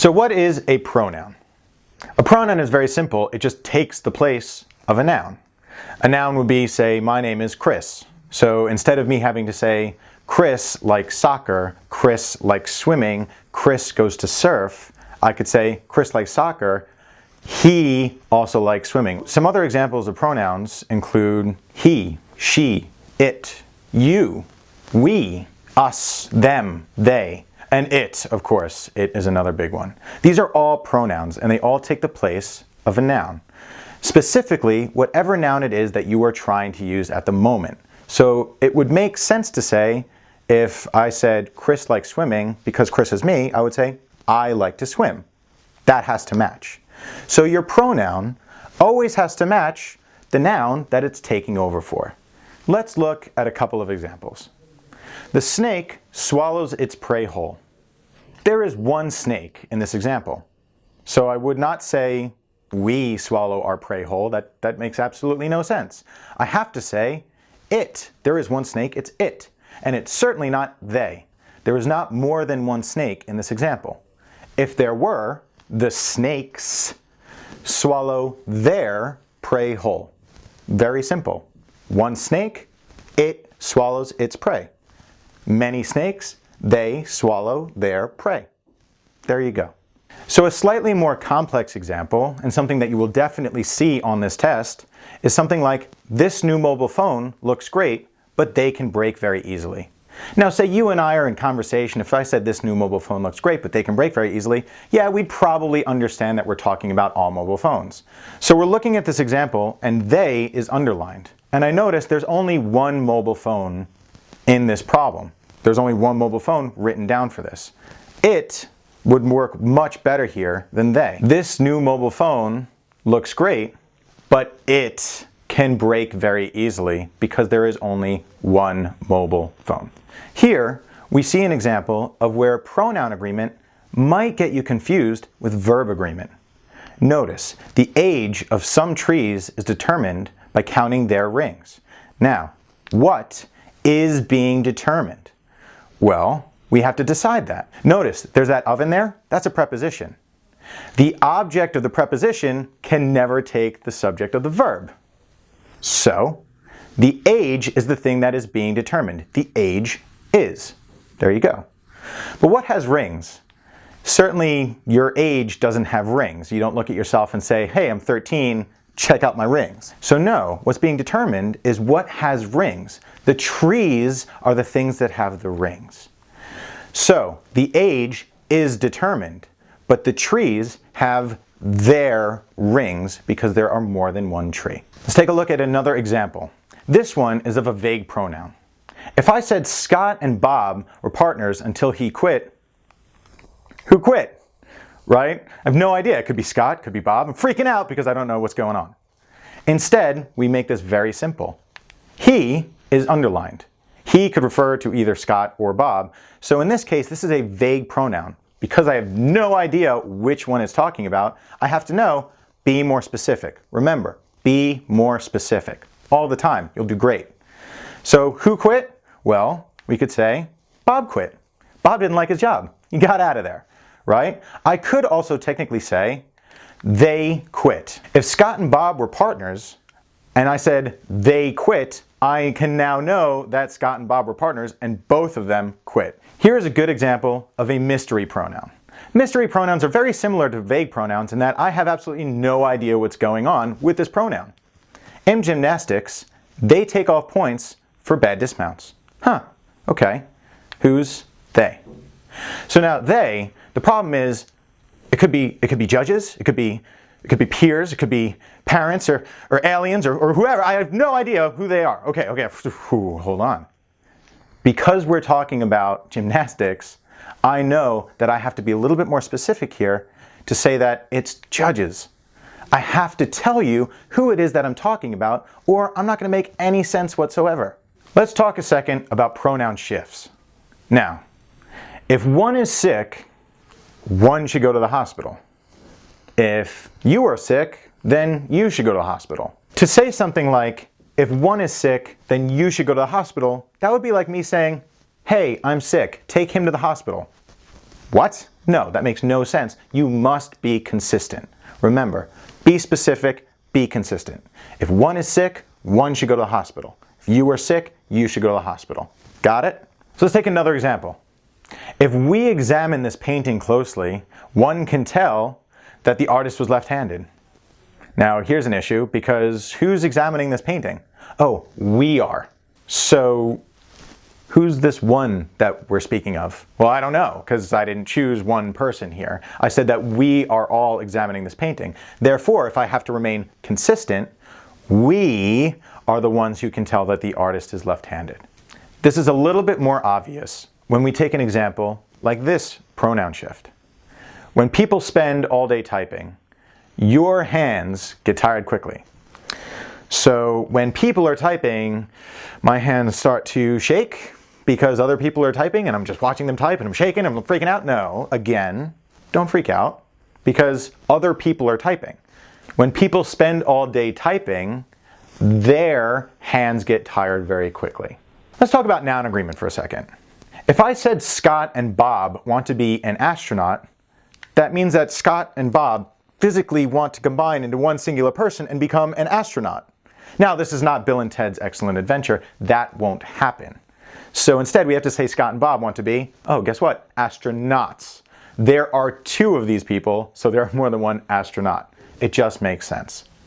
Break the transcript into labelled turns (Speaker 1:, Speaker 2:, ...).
Speaker 1: So what is a pronoun? A pronoun is very simple. It just takes the place of a noun. A noun would be, say, my name is Chris. So instead of me having to say, Chris likes soccer, Chris likes swimming, Chris goes to surf, I could say, Chris likes soccer, he also likes swimming. Some other examples of pronouns include he, she, it, you, we, us, them, they, and it, of course. It is another big one. These are all pronouns, and they all take the place of a noun. Specifically, whatever noun it is that you are trying to use at the moment. So it would make sense to say, if I said Chris likes swimming, because Chris is me, I would say I like to swim. That has to match. So your pronoun always has to match the noun that it's taking over for. Let's look at a couple of examples. The snake swallows its prey whole. There is one snake in this example. So I would not say we swallow our prey whole. That makes absolutely no sense. I have to say it. There is one snake, it's it. And it's certainly not they. There is not more than one snake in this example. If there were, the snakes swallow their prey whole. Very simple. One snake, it swallows its prey. Many snakes, they swallow their prey. There you go. So a slightly more complex example, and something that you will definitely see on this test, is something like, this new mobile phone looks great, but they can break very easily. Now say you and I are in conversation. If I said this new mobile phone looks great, but they can break very easily, yeah, we'd probably understand that we're talking about all mobile phones. So we're looking at this example, and they is underlined. And I notice there's only one mobile phone in this problem. There's only one mobile phone written down for this. It would work much better here than they. This new mobile phone looks great, but it can break very easily because there is only one mobile phone. Here, we see an example of where pronoun agreement might get you confused with verb agreement. Notice, the age of some trees is determined by counting their rings. Now, what is being determined? Well, we have to decide that. Notice, there's that oven there. That's a preposition. The object of the preposition can never take the subject of the verb. So, the age is the thing that is being determined. The age is. There you go. But what has rings? Certainly, your age doesn't have rings. You don't look at yourself and say, hey, I'm 13, check out my rings. So no, what's being determined is what has rings. The trees are the things that have the rings. So, the age is determined, but the trees have their rings because there are more than one tree. Let's take a look at another example. This one is of a vague pronoun. If I said Scott and Bob were partners until he quit, who quit? Right? I have no idea. It could be Scott, it could be Bob. I'm freaking out because I don't know what's going on. Instead, we make this very simple. He is underlined. He could refer to either Scott or Bob. So in this case, this is a vague pronoun. Because I have no idea which one it's talking about, I have to know, be more specific. Remember, be more specific. All the time. You'll do great. So who quit? Well, we could say Bob quit. Bob didn't like his job. He got out of there, right? I could also technically say they quit. If Scott and Bob were partners and I said they quit, I can now know that Scott and Bob were partners and both of them quit. Here is a good example of a mystery pronoun. Mystery pronouns are very similar to vague pronouns in that I have absolutely no idea what's going on with this pronoun. In gymnastics, they take off points for bad dismounts. Huh, okay. Who's they? So now they, the problem is it could be judges, it could be peers, it could be parents or aliens or whoever. I have no idea who they are. Okay, hold on. Because we're talking about gymnastics, I know that I have to be a little bit more specific here to say that it's judges. I have to tell you who it is that I'm talking about, or I'm not going to make any sense whatsoever. Let's talk a second about pronoun shifts. Now, if one is sick, one should go to the hospital. If you are sick, then you should go to the hospital. To say something like, if one is sick, then you should go to the hospital, that would be like me saying, hey, I'm sick, take him to the hospital. What? No, that makes no sense. You must be consistent. Remember, be specific, be consistent. If one is sick, one should go to the hospital. If you are sick, you should go to the hospital. Got it? So let's take another example. If we examine this painting closely, one can tell that the artist was left-handed. Now here's an issue, because who's examining this painting? Oh, we are. So who's this one that we're speaking of? Well, I don't know, because I didn't choose one person here. I said that we are all examining this painting. Therefore, if I have to remain consistent, we are the ones who can tell that the artist is left-handed. This is a little bit more obvious when we take an example like this pronoun shift. When people spend all day typing, your hands get tired quickly. So when people are typing, my hands start to shake because other people are typing and I'm just watching them type and I'm shaking and I'm freaking out. No, again, don't freak out because other people are typing. When people spend all day typing, their hands get tired very quickly. Let's talk about noun agreement for a second. If I said Scott and Bob want to be an astronaut, that means that Scott and Bob physically want to combine into one singular person and become an astronaut. Now, this is not Bill and Ted's Excellent Adventure. That won't happen. So instead, we have to say Scott and Bob want to be, oh, guess what? Astronauts. There are two of these people, so there are more than one astronaut. It just makes sense.